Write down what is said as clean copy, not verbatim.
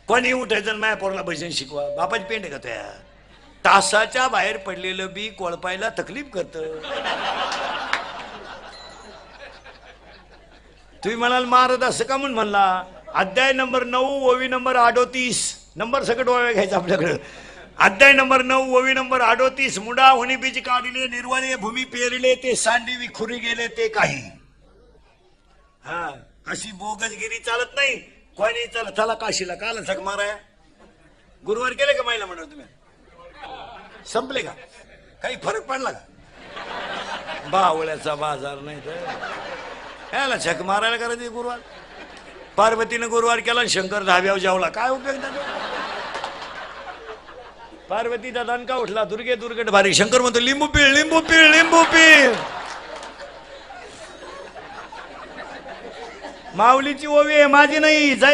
कोणी उठायचं आणि माझ्या पोराला भजन शिकवा, बापाची पेंड आहे का त्या? तासाच्या बाहेर पडलेलं बी कोळपायला तकलीफ करतं. तुम्ही म्हणाल महाराज असं का म्हणून म्हणला? अध्याय नंबर 9 ओवी नंबर 38, नंबर सकट ओव्या घ्यायचा आपल्याकडं. अध्याय नंबर 9 ओवी नंबर 38, मुडा होणी बीज काढले, निर्वाळे भूमी पेरले, ते सांडी विखुरी गेले ते काही. हा, अशी बोगसगिरी चालत नाही. कोणी चला चला काशीला काल झक माराया. गुरुवार केले का माहिला म्हणून तुम्ही? संपले का? काही फरक पडला का? बावळ्याचा बाजार नाही तर याला झक मारायला करायची गुरुवार. पार्वतीनं गुरुवार केला, शंकर धाब्यावर जावला, काय उपयोग त्याचा? पार्वती दादा का उठला, दुर्गे दुर्गट भारी. शंकर म्हणतो लिंबू पीळ लिंबू पीळ लिंबू पीळ. माऊलीची ओवी आहे, माझी नाही.